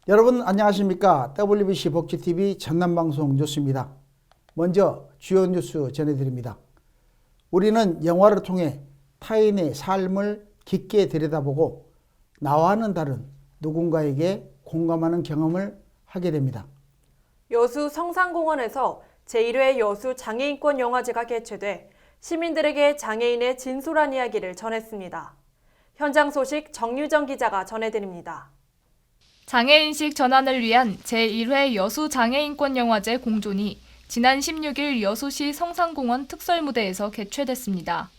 여러분 안녕하십니까? WBC 복지TV 전남방송 뉴스입니다. 먼저 주요 뉴스 전해드립니다. 우리는 영화를 통해 타인의 삶을 깊게 들여다보고 나와는 다른 누군가에게 공감하는 경험을 하게 됩니다. 여수 성산공원에서 제1회 여수 장애인권 영화제가 개최돼 시민들에게 장애인의 진솔한 이야기를 전했습니다. 현장 소식 정유정 기자가 전해드립니다. 장애인식 전환을 위한 제1회 여수 장애인권 영화제 공존이 지난 16일 여수시 성산공원 특설무대에서 개최됐습니다.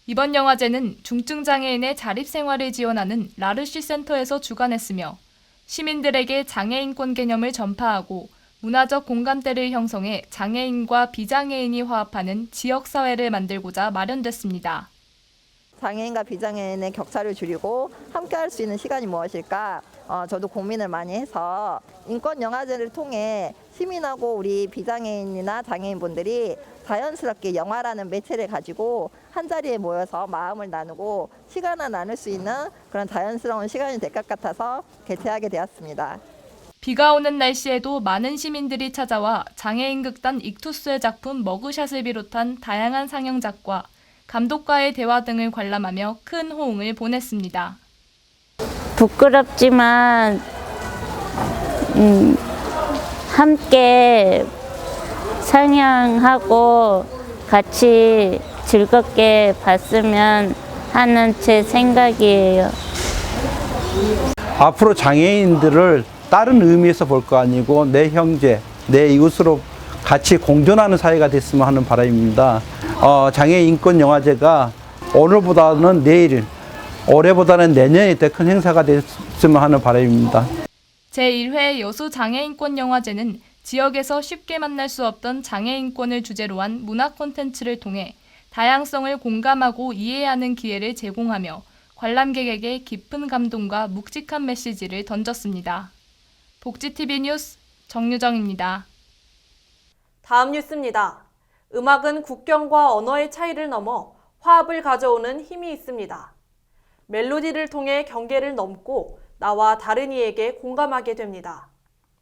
이번 영화제는 중증장애인의 자립생활을 지원하는 라르시 센터에서 주관했으며 시민들에게 장애인권 개념을 전파하고 문화적 공감대를 형성해 장애인과 비장애인이 화합하는 지역사회를 만들고자 마련됐습니다. 장애인과 비장애인의 격차를 줄이고 함께할 수 있는 시간이 무엇일까? 저도 고민을 많이 해서 인권영화제를 통해 시민하고 우리 비장애인이나 장애인분들이 자연스럽게 영화라는 매체를 가지고 한자리에 모여서 마음을 나누고 시간을 나눌 수 있는 그런 자연스러운 시간이 될 것 같아서 개최하게 되었습니다. 비가 오는 날씨에도 많은 시민들이 찾아와 장애인 극단 익투스의 작품 머그샷을 비롯한 다양한 상영작과 감독과의 대화 등을 관람하며 큰 호응을 보냈습니다. 부끄럽지만 함께 상영하고 같이 즐겁게 봤으면 하는 제 생각이에요. 앞으로 장애인들을 다른 의미에서 볼 거 아니고 내 형제, 내 이웃으로 같이 공존하는 사회가 됐으면 하는 바람입니다. 장애인권 영화제가 오늘보다는 내일, 올해보다는 내년에 더 큰 행사가 됐으면 하는 바람입니다. 제1회 여수 장애인권 영화제는 지역에서 쉽게 만날 수 없던 장애인권을 주제로 한 문화 콘텐츠를 통해 다양성을 공감하고 이해하는 기회를 제공하며 관람객에게 깊은 감동과 묵직한 메시지를 던졌습니다. 복지TV 뉴스 정유정입니다. 다음 뉴스입니다. 음악은 국경과 언어의 차이를 넘어 화합을 가져오는 힘이 있습니다. 멜로디를 통해 경계를 넘고 나와 다른 이에게 공감하게 됩니다.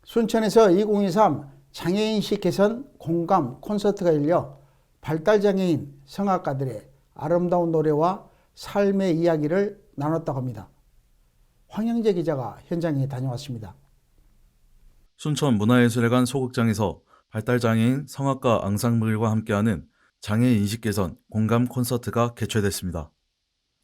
순천에서 2023 장애인식 개선 공감 콘서트가 열려 발달장애인 성악가들의 아름다운 노래와 삶의 이야기를 나눴다고 합니다. 황영재 기자가 현장에 다녀왔습니다. 순천문화예술회관 소극장에서 발달장애인 성악가 앙상블과 함께하는 장애인식 개선 공감 콘서트가 개최됐습니다.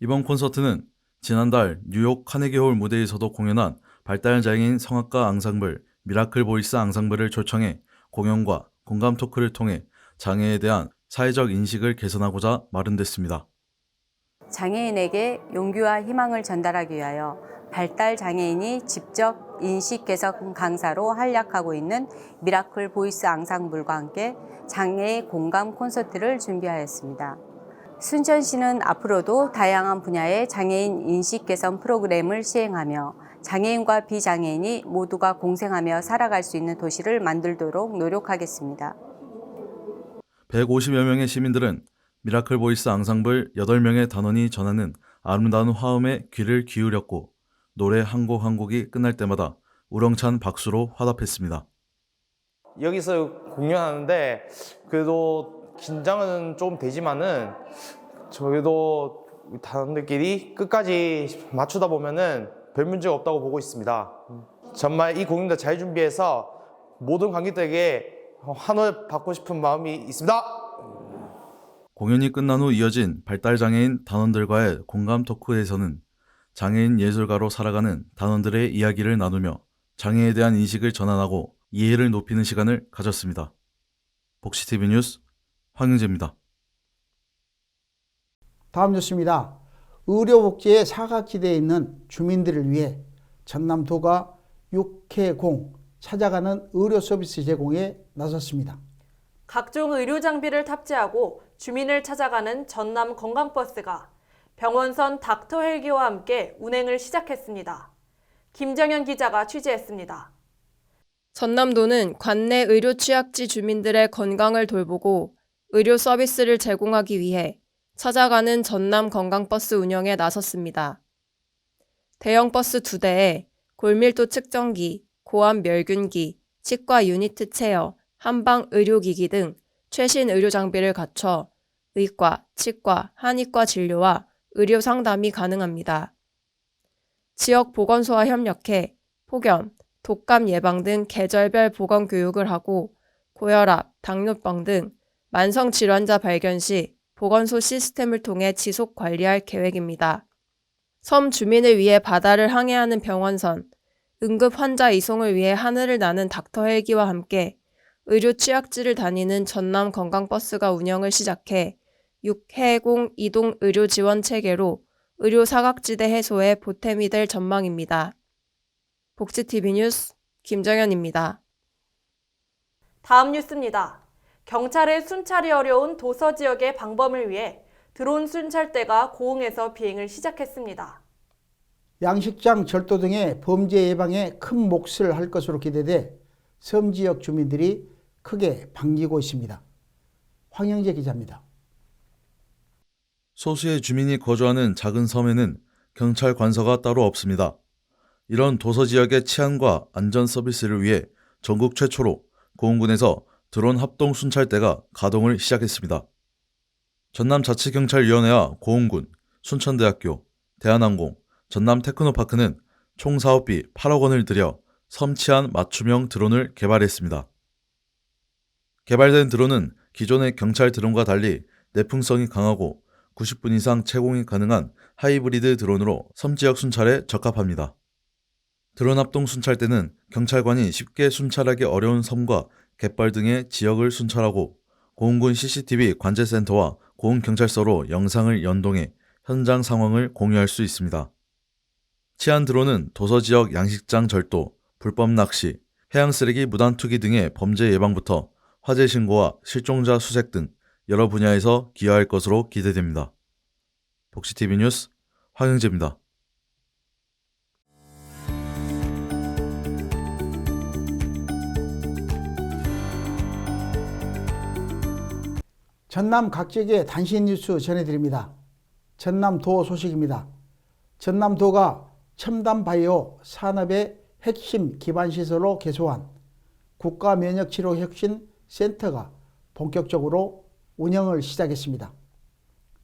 이번 콘서트는 지난달 뉴욕 카네기홀 무대에서도 공연한 발달장애인 성악가 앙상블 미라클 보이스 앙상블을 초청해 공연과 공감 토크를 통해 장애에 대한 사회적 인식을 개선하고자 마련됐습니다. 장애인에게 용기와 희망을 전달하기 위하여 발달장애인이 직접 인식 개선 강사로 활약하고 있는 미라클 보이스 앙상블과 함께 장애의 공감 콘서트를 준비하였습니다. 순천시는 앞으로도 다양한 분야의 장애인 인식 개선 프로그램을 시행하며 장애인과 비장애인이 모두가 공생하며 살아갈 수 있는 도시를 만들도록 노력하겠습니다. 150여 명의 시민들은 미라클 보이스 앙상블 8명의 단원이 전하는 아름다운 화음에 귀를 기울였고 노래 한 곡 한 곡이 끝날 때마다 우렁찬 박수로 화답했습니다. 여기서 공연하는데 그래도 긴장은 좀 되지만은 저희도 단원들끼리 끝까지 맞추다 보면은 별 문제가 없다고 보고 있습니다. 정말 이 공연도 잘 준비해서 모든 관객들에게 환호를 받고 싶은 마음이 있습니다. 공연이 끝난 후 이어진 발달장애인 단원들과의 공감 토크에서는 장애인 예술가로 살아가는 단원들의 이야기를 나누며 장애에 대한 인식을 전환하고 이해를 높이는 시간을 가졌습니다. 복지TV 뉴스 황영재입니다. 다음 뉴스입니다. 의료복지에 사각지대에 있는 주민들을 위해 전남도가 6회공 찾아가는 의료 서비스 제공에 나섰습니다. 각종 의료 장비를 탑재하고 주민을 찾아가는 전남 건강버스가 병원선 닥터 헬기와 함께 운행을 시작했습니다. 김정현 기자가 취재했습니다. 전남도는 관내 의료 취약지 주민들의 건강을 돌보고 의료 서비스를 제공하기 위해 찾아가는 전남 건강버스 운영에 나섰습니다. 대형 버스 2대에 골밀도 측정기, 고압 멸균기, 치과 유니트 체어, 한방 의료기기 등 최신 의료 장비를 갖춰 의과, 치과, 한의과 진료와 의료 상담이 가능합니다. 지역 보건소와 협력해 폭염, 독감 예방 등 계절별 보건 교육을 하고 고혈압, 당뇨병 등 만성 질환자 발견 시 보건소 시스템을 통해 지속 관리할 계획입니다. 섬 주민을 위해 바다를 항해하는 병원선, 응급 환자 이송을 위해 하늘을 나는 닥터 헬기와 함께 의료 취약지를 다니는 전남 건강버스가 운영을 시작해 6해공 이동 의료 지원 체계로 의료 사각지대 해소에 보탬이 될 전망입니다. 복지TV 뉴스 김정현입니다. 다음 뉴스입니다. 경찰의 순찰이 어려운 도서 지역의 방범을 위해 드론 순찰대가 고흥에서 비행을 시작했습니다. 양식장, 절도 등의 범죄 예방에 큰 몫을 할 것으로 기대돼 섬 지역 주민들이 크게 반기고 있습니다. 황영재 기자입니다. 소수의 주민이 거주하는 작은 섬에는 경찰 관서가 따로 없습니다. 이런 도서 지역의 치안과 안전 서비스를 위해 전국 최초로 고흥군에서 드론 합동 순찰대가 가동을 시작했습니다. 전남자치경찰위원회와 고흥군, 순천대학교, 대한항공, 전남테크노파크는 총 사업비 8억 원을 들여 섬 치안 맞춤형 드론을 개발했습니다. 개발된 드론은 기존의 경찰 드론과 달리 내풍성이 강하고 90분 이상 채공이 가능한 하이브리드 드론으로 섬 지역 순찰에 적합합니다. 드론 합동 순찰대는 경찰관이 쉽게 순찰하기 어려운 섬과 갯벌 등의 지역을 순찰하고 고흥군 CCTV 관제센터와 고흥경찰서로 영상을 연동해 현장 상황을 공유할 수 있습니다. 치안 드론은 도서 지역 양식장 절도, 불법 낚시, 해양 쓰레기 무단 투기 등의 범죄 예방부터 화재 신고와 실종자 수색 등 여러 분야에서 기여할 것으로 기대됩니다. 복지TV 뉴스 황영재입니다. 전남 각 지역의 단신 뉴스 전해드립니다. 전남도 소식입니다. 전남도가 첨단 바이오 산업의 핵심 기반시설로 개소한 국가면역치료혁신센터가 본격적으로 운영을 시작했습니다.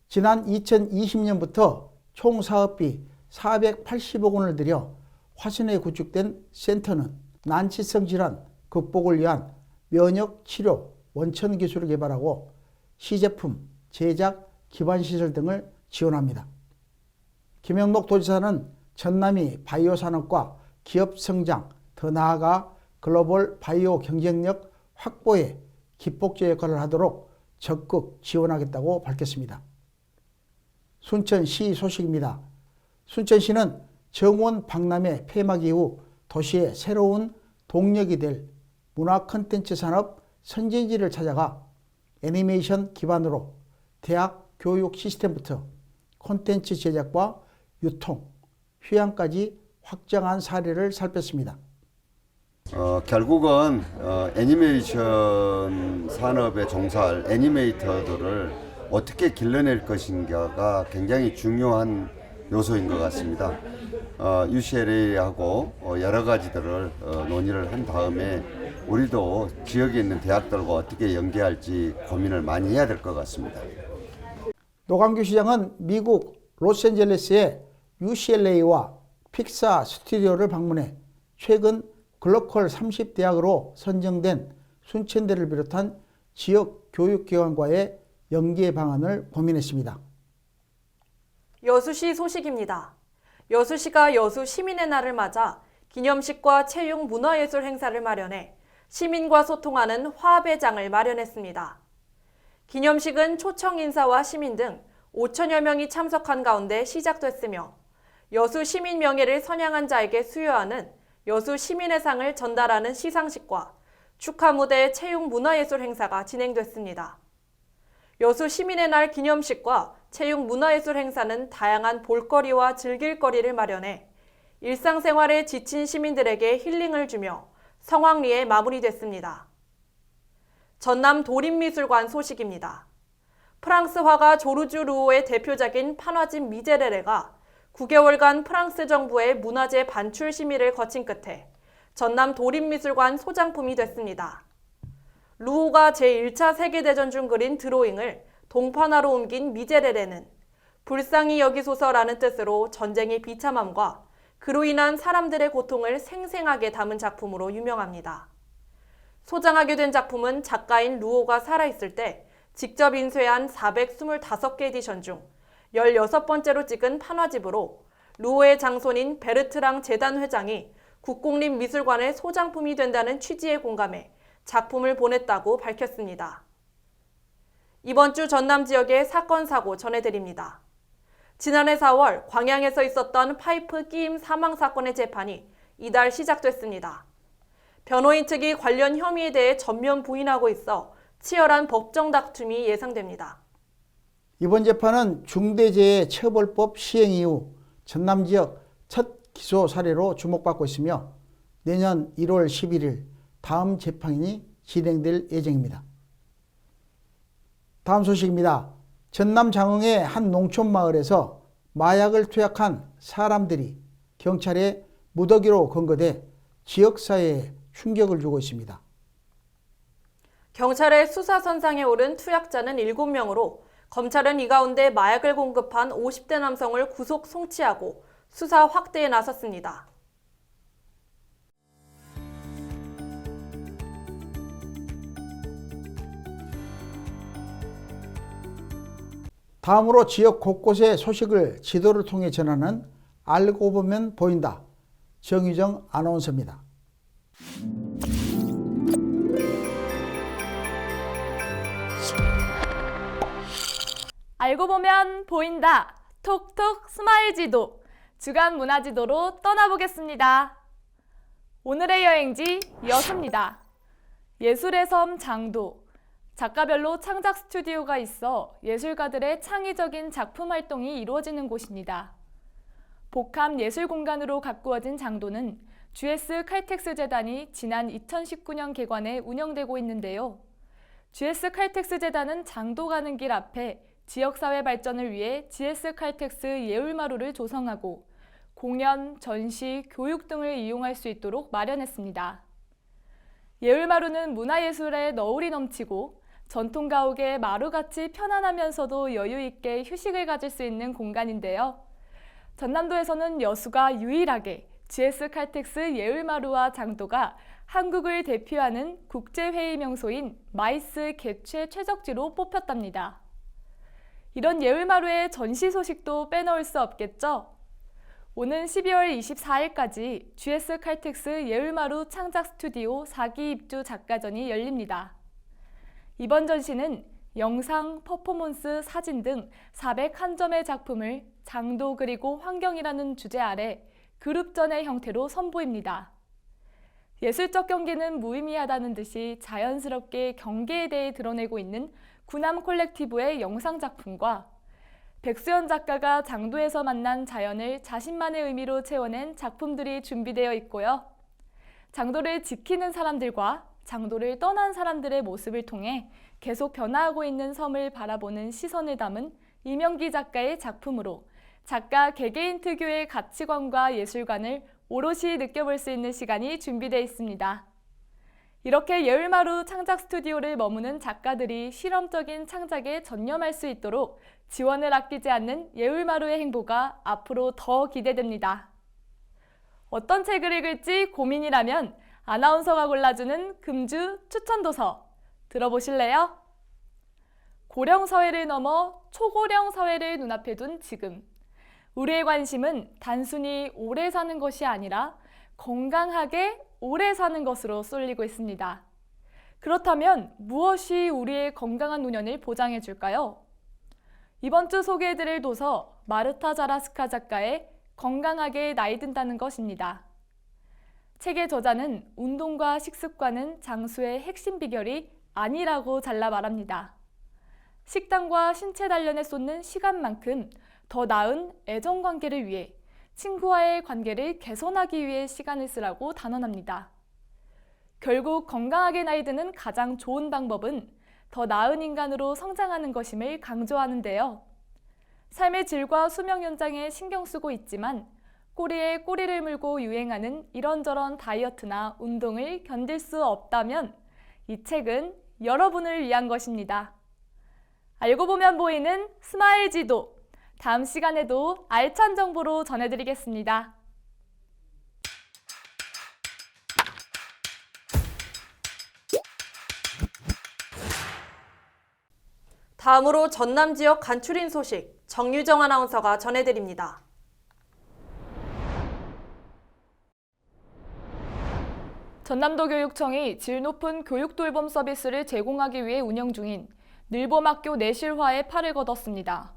지난 2020년부터 총 사업비 480억 원을 들여 화순에 구축된 센터는 난치성 질환 극복을 위한 면역치료 원천 기술을 개발하고 시제품, 제작, 기반시설 등을 지원합니다. 김영록 도지사는 전남이 바이오 산업과 기업 성장, 더 나아가 글로벌 바이오 경쟁력 확보에 기폭제 역할을 하도록 적극 지원하겠다고 밝혔습니다. 순천시 소식입니다. 순천시는 정원 박람회 폐막 이후 도시의 새로운 동력이 될 문화 콘텐츠 산업 선진지를 찾아가 애니메이션 기반으로 대학 교육 시스템부터 콘텐츠 제작과 유통, 휴양까지 확장한 사례를 살폈습니다. 결국은 애니메이션 산업에 종사할 애니메이터들을 어떻게 길러낼 것인가가 굉장히 중요한 요소인 것 같습니다. UCLA하고 여러 가지들을 논의를 한 다음에 우리도 지역에 있는 대학들과 어떻게 연계할지 고민을 많이 해야 될 것 같습니다. 노광규 시장은 미국 로스앤젤레스의 UCLA와 픽사 스튜디오를 방문해 최근 글로컬 30대학으로 선정된 순천대를 비롯한 지역 교육기관과의 연계 방안을 고민했습니다. 여수시 소식입니다. 여수시가 여수 시민의 날을 맞아 기념식과 체육 문화예술 행사를 마련해 시민과 소통하는 화합의 장을 마련했습니다. 기념식은 초청 인사와 시민 등 5천여 명이 참석한 가운데 시작됐으며 여수 시민 명예를 선양한 자에게 수여하는 여수 시민의 상을 전달하는 시상식과 축하 무대 체육 문화예술 행사가 진행됐습니다. 여수 시민의 날 기념식과 체육 문화예술 행사는 다양한 볼거리와 즐길거리를 마련해 일상생활에 지친 시민들에게 힐링을 주며 성황리에 마무리됐습니다. 전남 도림미술관 소식입니다. 프랑스 화가 조르주 르오의 대표작인 판화진 미제레레가 9개월간 프랑스 정부의 문화재 반출 심의를 거친 끝에 전남 도립미술관 소장품이 됐습니다. 루오가 제1차 세계대전 중 그린 드로잉을 동판화로 옮긴 미제레레는 불쌍히 여기소서라는 뜻으로 전쟁의 비참함과 그로 인한 사람들의 고통을 생생하게 담은 작품으로 유명합니다. 소장하게 된 작품은 작가인 루오가 살아있을 때 직접 인쇄한 425개 에디션 중 16번째로 찍은 판화집으로 루오의 장손인 베르트랑 재단 회장이 국공립미술관의 소장품이 된다는 취지에 공감해 작품을 보냈다고 밝혔습니다. 이번 주 전남 지역의 사건 사고 전해드립니다. 지난해 4월 광양에서 있었던 파이프 끼임 사망 사건의 재판이 이달 시작됐습니다. 변호인 측이 관련 혐의에 대해 전면 부인하고 있어 치열한 법정 다툼이 예상됩니다. 이번 재판은 중대재해처벌법 시행 이후 전남 지역 첫 기소 사례로 주목받고 있으며 내년 1월 11일 다음 재판이 진행될 예정입니다. 다음 소식입니다. 전남 장흥의 한 농촌 마을에서 마약을 투약한 사람들이 경찰에 무더기로 검거돼 지역사회에 충격을 주고 있습니다. 경찰의 수사선상에 오른 투약자는 7명으로 검찰은 이 가운데 마약을 공급한 50대 남성을 구속 송치하고 수사 확대에 나섰습니다. 다음으로 지역 곳곳의 소식을 지도를 통해 전하는 알고 보면 보인다. 정유정 아나운서입니다. 알고 보면 보인다. 톡톡 스마일 지도. 주간 문화 지도로 떠나보겠습니다. 오늘의 여행지 여수입니다. 예술의 섬 장도. 작가별로 창작 스튜디오가 있어 예술가들의 창의적인 작품 활동이 이루어지는 곳입니다. 복합 예술 공간으로 가꾸어진 장도는 GS 칼텍스 재단이 지난 2019년 개관해 운영되고 있는데요. GS 칼텍스 재단은 장도 가는 길 앞에 지역사회 발전을 위해 GS 칼텍스 예울마루를 조성하고 공연, 전시, 교육 등을 이용할 수 있도록 마련했습니다. 예울마루는 문화예술의 너울이 넘치고 전통 가옥의 마루같이 편안하면서도 여유있게 휴식을 가질 수 있는 공간인데요. 전남도에서는 여수가 유일하게 GS 칼텍스 예울마루와 장도가 한국을 대표하는 국제회의 명소인 마이스 개최 최적지로 뽑혔답니다. 이런 예울마루의 전시 소식도 빼놓을 수 없겠죠? 오는 12월 24일까지 GS 칼텍스 예울마루 창작 스튜디오 4기 입주 작가전이 열립니다. 이번 전시는 영상, 퍼포먼스, 사진 등 401점의 작품을 장도 그리고 환경이라는 주제 아래 그룹전의 형태로 선보입니다. 예술적 경계는 무의미하다는 듯이 자연스럽게 경계에 대해 드러내고 있는 구남 콜렉티브의 영상 작품과 백수연 작가가 장도에서 만난 자연을 자신만의 의미로 채워낸 작품들이 준비되어 있고요. 장도를 지키는 사람들과 장도를 떠난 사람들의 모습을 통해 계속 변화하고 있는 섬을 바라보는 시선을 담은 이명기 작가의 작품으로 작가 개개인 특유의 가치관과 예술관을 오롯이 느껴볼 수 있는 시간이 준비되어 있습니다. 이렇게 예울마루 창작 스튜디오를 머무는 작가들이 실험적인 창작에 전념할 수 있도록 지원을 아끼지 않는 예울마루의 행보가 앞으로 더 기대됩니다. 어떤 책을 읽을지 고민이라면 아나운서가 골라주는 금주 추천도서 들어보실래요? 고령 사회를 넘어 초고령 사회를 눈앞에 둔 지금. 우리의 관심은 단순히 오래 사는 것이 아니라 건강하게 오래 사는 것으로 쏠리고 있습니다. 그렇다면 무엇이 우리의 건강한 노년을 보장해 줄까요? 이번 주 소개해드릴 도서 마르타 자라스카 작가의 건강하게 나이 든다는 것입니다. 책의 저자는 운동과 식습관은 장수의 핵심 비결이 아니라고 잘라 말합니다. 식단과 신체 단련에 쏟는 시간만큼 더 나은 애정관계를 위해 친구와의 관계를 개선하기 위해 시간을 쓰라고 단언합니다. 결국 건강하게 나이 드는 가장 좋은 방법은 더 나은 인간으로 성장하는 것임을 강조하는데요. 삶의 질과 수명 연장에 신경 쓰고 있지만 꼬리에 꼬리를 물고 유행하는 이런저런 다이어트나 운동을 견딜 수 없다면 이 책은 여러분을 위한 것입니다. 알고 보면 보이는 스마일 지도. 다음 시간에도 알찬 정보로 전해드리겠습니다. 다음으로 전남 지역 간추린 소식 정유정 아나운서가 전해드립니다. 전남도 교육청이 질 높은 교육 돌봄 서비스를 제공하기 위해 운영 중인 늘봄학교 내실화에 팔을 걷었습니다.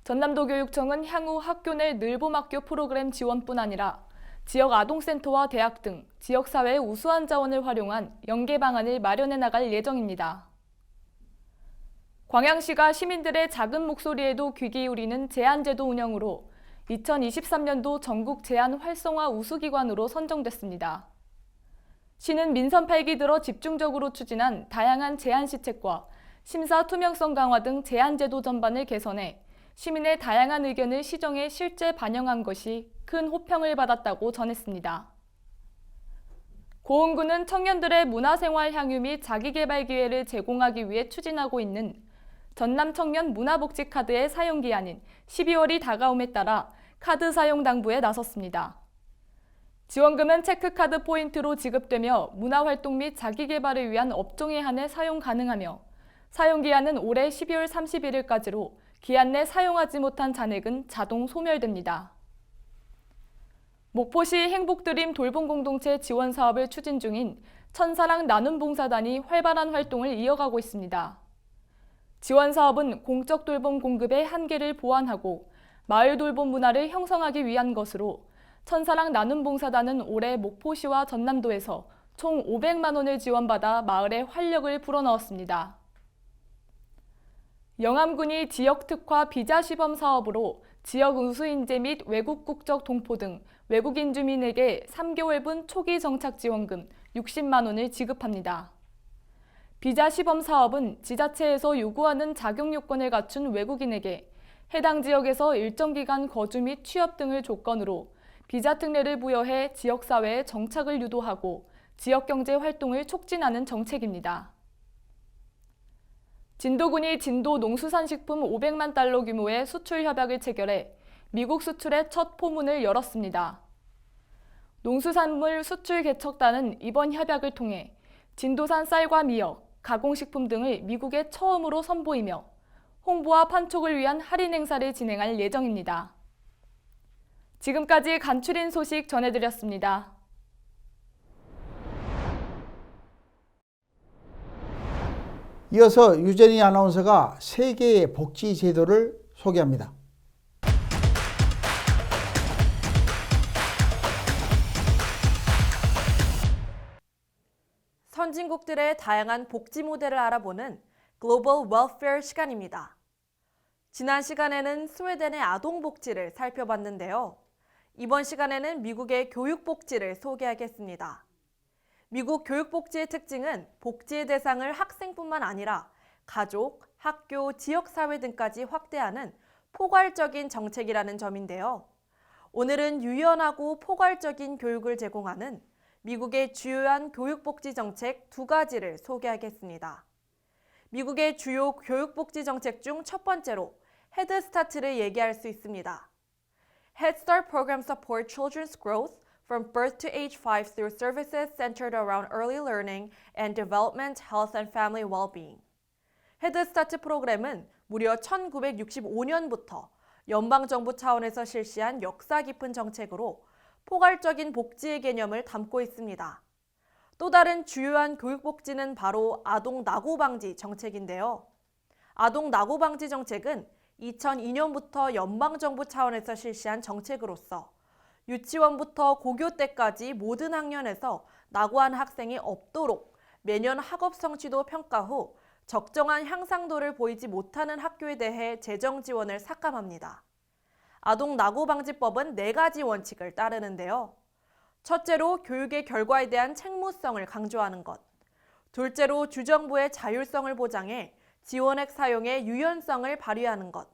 전남도 교육청은 향후 학교 내 늘봄학교 프로그램 지원뿐 아니라 지역 아동센터와 대학 등 지역사회의 우수한 자원을 활용한 연계 방안을 마련해 나갈 예정입니다. 광양시가 시민들의 작은 목소리에도 귀 기울이는 제안제도 운영으로 2023년도 전국 제안 활성화 우수기관으로 선정됐습니다. 시는 민선 8기 들어 집중적으로 추진한 다양한 제안 시책과 심사 투명성 강화 등 제안제도 전반을 개선해 시민의 다양한 의견을 시정에 실제 반영한 것이 큰 호평을 받았다고 전했습니다. 고흥구는 청년들의 문화생활 향유 및 자기개발 기회를 제공하기 위해 추진하고 있는 전남 청년 문화복지 카드의 사용기한인 12월이 다가옴에 따라 카드 사용 당부에 나섰습니다. 지원금은 체크카드 포인트로 지급되며 문화활동 및 자기개발을 위한 업종에 한해 사용 가능하며 사용기한은 올해 12월 31일까지로 기한 내 사용하지 못한 잔액은 자동 소멸됩니다. 목포시 행복드림 돌봄공동체 지원 사업을 추진 중인 천사랑 나눔봉사단이 활발한 활동을 이어가고 있습니다. 지원 사업은 공적 돌봄 공급의 한계를 보완하고 마을 돌봄 문화를 형성하기 위한 것으로 천사랑 나눔봉사단은 올해 목포시와 전남도에서 총 500만 원을 지원받아 마을에 활력을 불어넣었습니다. 영암군이 지역 특화 비자 시범 사업으로 지역 우수인재 및 외국 국적 동포 등 외국인 주민에게 3개월분 초기 정착 지원금 60만 원을 지급합니다. 비자 시범 사업은 지자체에서 요구하는 자격 요건을 갖춘 외국인에게 해당 지역에서 일정 기간 거주 및 취업 등을 조건으로 비자 특례를 부여해 지역사회에 정착을 유도하고 지역경제 활동을 촉진하는 정책입니다. 진도군이 진도 농수산식품 500만 달러 규모의 수출 협약을 체결해 미국 수출의 첫 포문을 열었습니다. 농수산물 수출 개척단은 이번 협약을 통해 진도산 쌀과 미역, 가공식품 등을 미국에 처음으로 선보이며 홍보와 판촉을 위한 할인 행사를 진행할 예정입니다. 지금까지 간추린 소식 전해드렸습니다. 이어서 유jenny 아나운서가 세계의 복지 제도를 소개합니다. 선진국들의 다양한 복지 모델을 알아보는 글로벌 웰페어 시간입니다. 지난 시간에는 스웨덴의 아동복지를 살펴봤는데요. 이번 시간에는 미국의 교육복지를 소개하겠습니다. 미국 교육복지의 특징은 복지의 대상을 학생뿐만 아니라 가족, 학교, 지역사회 등까지 확대하는 포괄적인 정책이라는 점인데요. 오늘은 유연하고 포괄적인 교육을 제공하는 미국의 주요한 교육복지 정책 2가지를 소개하겠습니다. 미국의 주요 교육복지 정책 중 첫 번째로 헤드스타트를 얘기할 수 있습니다. Head Start program support children's growth from birth to age 5 through services centered around early learning and development, health, and family well-being. 헤드스타트 프로그램은 무려 1965년부터 연방정부 차원에서 실시한 역사 깊은 정책으로 포괄적인 복지의 개념을 담고 있습니다. 또 다른 주요한 교육복지는 바로 아동 낙오 방지 정책인데요. 아동 낙오 방지 정책은 2002년부터 연방정부 차원에서 실시한 정책으로서 유치원부터 고교 때까지 모든 학년에서 낙오한 학생이 없도록 매년 학업 성취도 평가 후 적정한 향상도를 보이지 못하는 학교에 대해 재정 지원을 삭감합니다. 아동 낙오 방지법은 4가지 원칙을 따르는데요. 첫째로 교육의 결과에 대한 책무성을 강조하는 것. 둘째로 주정부의 자율성을 보장해 지원액 사용의 유연성을 발휘하는 것.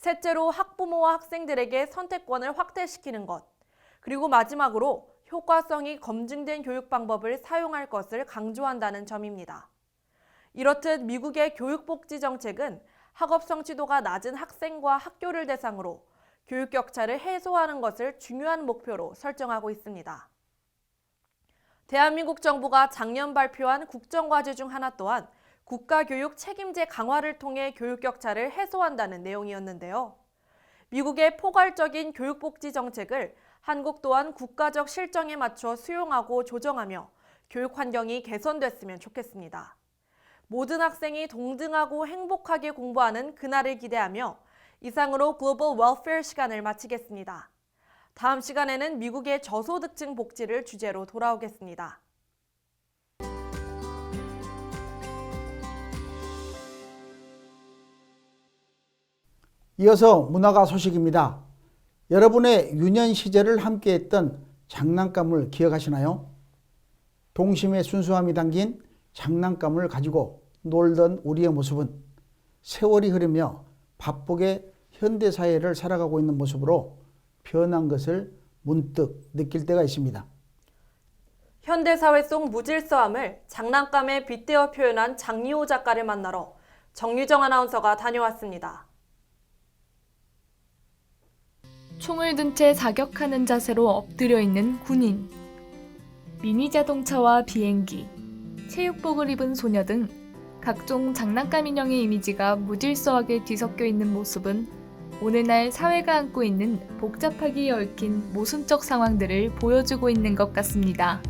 셋째로 학부모와 학생들에게 선택권을 확대시키는 것, 그리고 마지막으로 효과성이 검증된 교육 방법을 사용할 것을 강조한다는 점입니다. 이렇듯 미국의 교육복지 정책은 학업 성취도가 낮은 학생과 학교를 대상으로 교육 격차를 해소하는 것을 중요한 목표로 설정하고 있습니다. 대한민국 정부가 작년 발표한 국정과제 중 하나 또한 국가교육 책임제 강화를 통해 교육 격차를 해소한다는 내용이었는데요. 미국의 포괄적인 교육복지 정책을 한국 또한 국가적 실정에 맞춰 수용하고 조정하며 교육 환경이 개선됐으면 좋겠습니다. 모든 학생이 동등하고 행복하게 공부하는 그날을 기대하며 이상으로 글로벌 웰페어 시간을 마치겠습니다. 다음 시간에는 미국의 저소득층 복지를 주제로 돌아오겠습니다. 이어서 문화가 소식입니다. 여러분의 유년 시절을 함께했던 장난감을 기억하시나요? 동심의 순수함이 담긴 장난감을 가지고 놀던 우리의 모습은 세월이 흐르며 바쁘게 현대사회를 살아가고 있는 모습으로 변한 것을 문득 느낄 때가 있습니다. 현대사회 속 무질서함을 장난감에 빗대어 표현한 장리호 작가를 만나러 정유정 아나운서가 다녀왔습니다. 총을 든 채 사격하는 자세로 엎드려 있는 군인, 미니 자동차와 비행기, 체육복을 입은 소녀 등 각종 장난감 인형의 이미지가 무질서하게 뒤섞여 있는 모습은 오늘날 사회가 안고 있는 복잡하게 얽힌 모순적 상황들을 보여주고 있는 것 같습니다.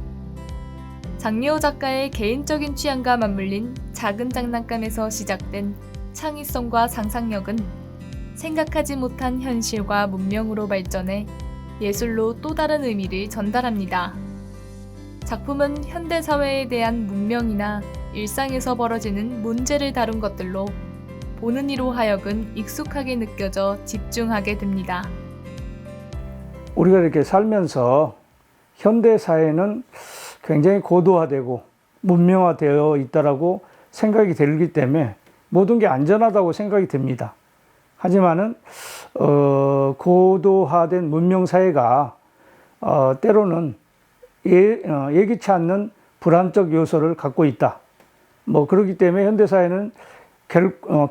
장리호 작가의 개인적인 취향과 맞물린 작은 장난감에서 시작된 창의성과 상상력은 생각하지 못한 현실과 문명으로 발전해 예술로 또 다른 의미를 전달합니다. 작품은 현대사회에 대한 문명이나 일상에서 벌어지는 문제를 다룬 것들로 보는 이로 하여금 익숙하게 느껴져 집중하게 됩니다. 우리가 이렇게 살면서 현대사회는 굉장히 고도화되고 문명화되어 있다라고 생각이 들기 때문에 모든 게 안전하다고 생각이 듭니다. 하지만은 고도화된 문명사회가 때로는 예기치 않는 불안적 요소를 갖고 있다. 그렇기 때문에 현대사회는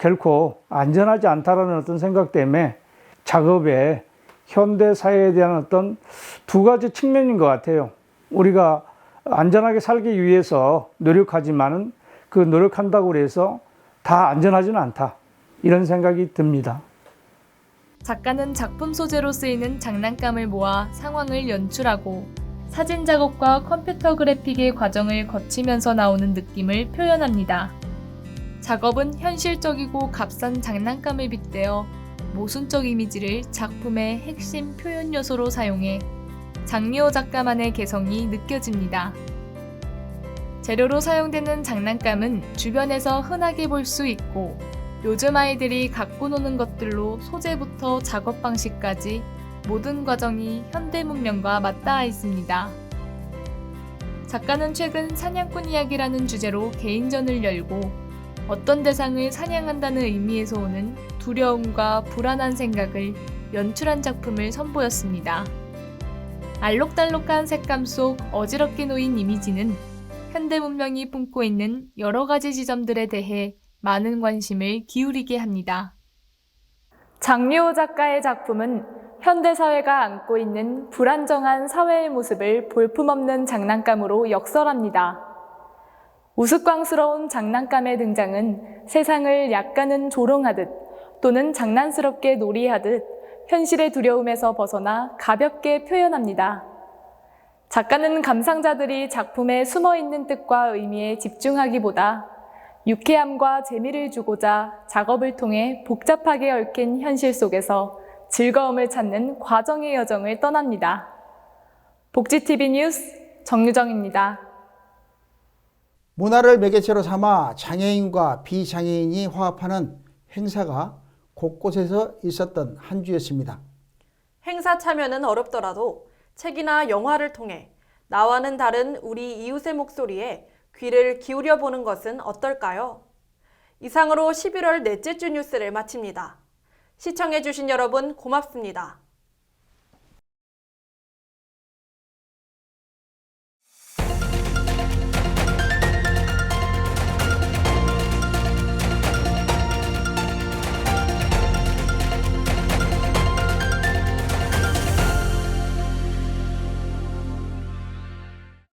결코 안전하지 않다라는 어떤 생각 때문에 작업에 현대사회에 대한 어떤 두 가지 측면인 것 같아요. 우리가 안전하게 살기 위해서 노력하지만은 그 노력한다고 해서 다 안전하지는 않다. 이런 생각이 듭니다. 작가는 작품 소재로 쓰이는 장난감을 모아 상황을 연출하고 사진 작업과 컴퓨터 그래픽의 과정을 거치면서 나오는 느낌을 표현합니다. 작업은 현실적이고 값싼 장난감을 빗대어 모순적 이미지를 작품의 핵심 표현 요소로 사용해 장리호 작가만의 개성이 느껴집니다. 재료로 사용되는 장난감은 주변에서 흔하게 볼 수 있고 요즘 아이들이 갖고 노는 것들로 소재부터 작업 방식까지 모든 과정이 현대 문명과 맞닿아 있습니다. 작가는 최근 사냥꾼 이야기라는 주제로 개인전을 열고 어떤 대상을 사냥한다는 의미에서 오는 두려움과 불안한 생각을 연출한 작품을 선보였습니다. 알록달록한 색감 속 어지럽게 놓인 이미지는 현대 문명이 품고 있는 여러 가지 지점들에 대해 많은 관심을 기울이게 합니다. 장리호 작가의 작품은 현대사회가 안고 있는 불안정한 사회의 모습을 볼품없는 장난감으로 역설합니다. 우스꽝스러운 장난감의 등장은 세상을 약간은 조롱하듯 또는 장난스럽게 놀이하듯 현실의 두려움에서 벗어나 가볍게 표현합니다. 작가는 감상자들이 작품에 숨어있는 뜻과 의미에 집중하기보다 유쾌함과 재미를 주고자 작업을 통해 복잡하게 얽힌 현실 속에서 즐거움을 찾는 과정의 여정을 떠납니다. 복지TV 뉴스 정유정입니다. 문화를 매개체로 삼아 장애인과 비장애인이 화합하는 행사가 곳곳에서 있었던 한 주였습니다. 행사 참여는 어렵더라도 책이나 영화를 통해 나와는 다른 우리 이웃의 목소리에 귀를 기울여 보는 것은 어떨까요? 이상으로 11월 넷째 주 뉴스를 마칩니다. 시청해주신 여러분 고맙습니다.